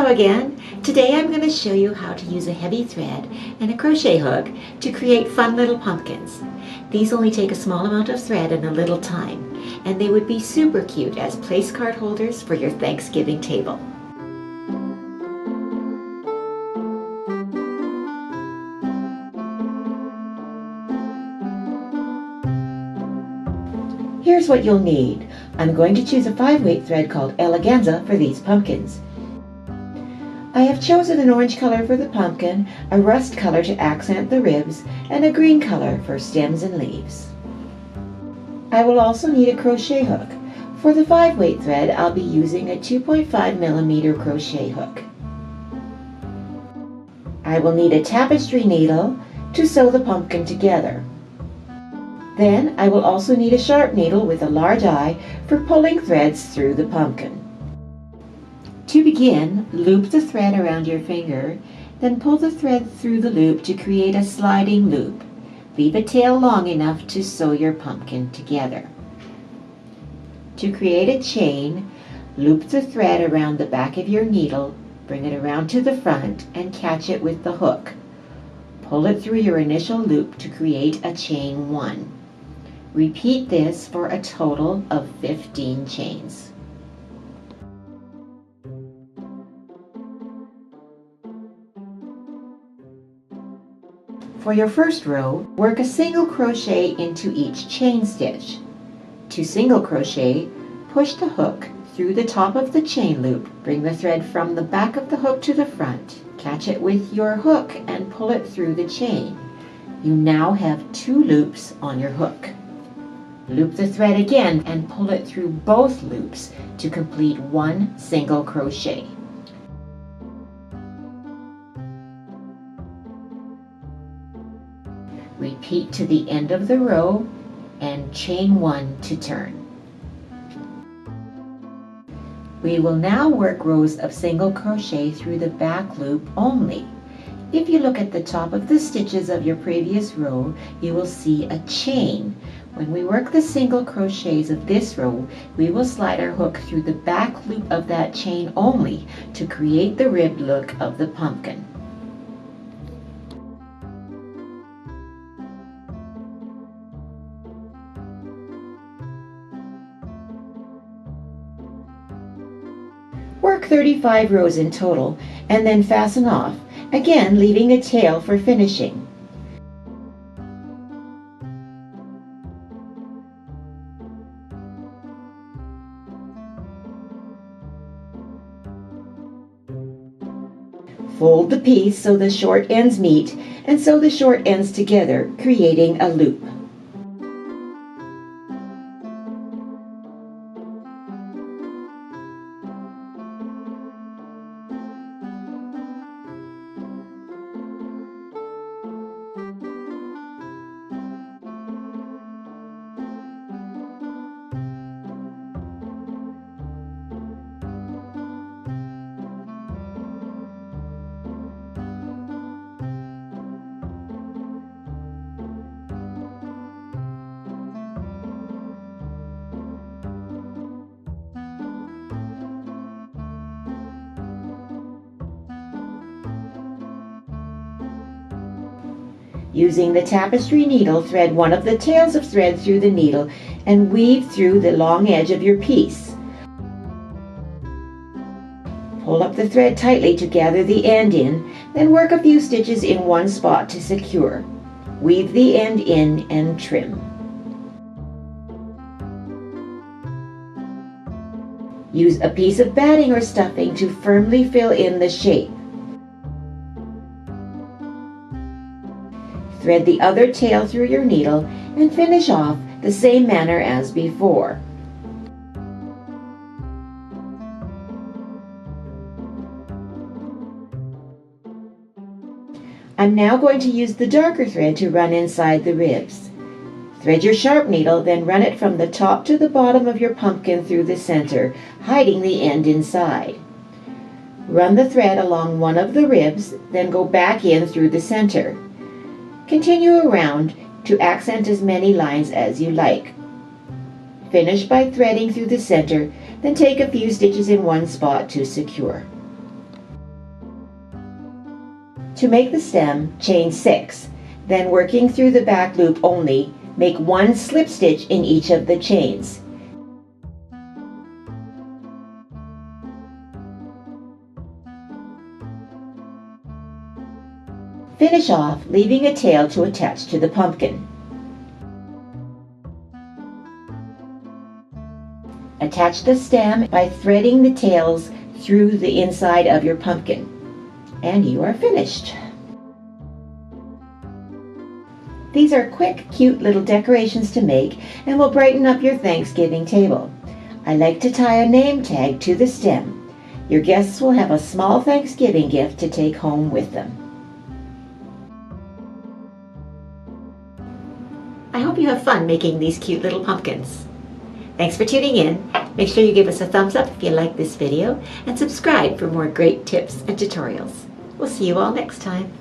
Hello again. Today I'm going to show you how to use a heavy thread and a crochet hook to create fun little pumpkins. These only take a small amount of thread and a little time, and they would be super cute as place card holders for your Thanksgiving table. Here's what you'll need. I'm going to choose a 5-weight thread called Eleganza for these pumpkins. I have chosen an orange color for the pumpkin, a rust color to accent the ribs, and a green color for stems and leaves. I will also need a crochet hook. For the 5-weight thread, I'll be using a 2.5mm crochet hook. I will need a tapestry needle to sew the pumpkin together. Then I will also need a sharp needle with a large eye for pulling threads through the pumpkin. To begin, loop the thread around your finger, then pull the thread through the loop to create a sliding loop. Leave a tail long enough to sew your pumpkin together. To create a chain, loop the thread around the back of your needle, bring it around to the front, and catch it with the hook. Pull it through your initial loop to create a chain 1. Repeat this for a total of 15 chains. For your first row, work a single crochet into each chain stitch. To single crochet, push the hook through the top of the chain loop. Bring the thread from the back of the hook to the front. Catch it with your hook and pull it through the chain. You now have 2 loops on your hook. Loop the thread again and pull it through both loops to complete 1 single crochet. Repeat to the end of the row and chain 1 to turn. We will now work rows of single crochet through the back loop only. If you look at the top of the stitches of your previous row, you will see a chain. When we work the single crochets of this row, we will slide our hook through the back loop of that chain only to create the ribbed look of the pumpkin. Work 35 rows in total and then fasten off, again leaving a tail for finishing. Fold the piece so the short ends meet and sew the short ends together, creating a loop. Using the tapestry needle, thread one of the tails of thread through the needle and weave through the long edge of your piece. Pull up the thread tightly to gather the end in, then work a few stitches in one spot to secure. Weave the end in and trim. Use a piece of batting or stuffing to firmly fill in the shape. Thread the other tail through your needle and finish off the same manner as before. I'm now going to use the darker thread to run inside the ribs. Thread your sharp needle, then run it from the top to the bottom of your pumpkin through the center, hiding the end inside. Run the thread along one of the ribs, then go back in through the center. Continue around to accent as many lines as you like. Finish by threading through the center, then take a few stitches in one spot to secure. To make the stem, chain 6. Then working through the back loop only, make 1 slip stitch in each of the chains. Finish off, leaving a tail to attach to the pumpkin. Attach the stem by threading the tails through the inside of your pumpkin. And you are finished. These are quick, cute little decorations to make and will brighten up your Thanksgiving table. I like to tie a name tag to the stem. Your guests will have a small Thanksgiving gift to take home with them. I hope you have fun making these cute little pumpkins. Thanks for tuning in. Make sure you give us a thumbs up if you like this video and subscribe for more great tips and tutorials. We'll see you all next time.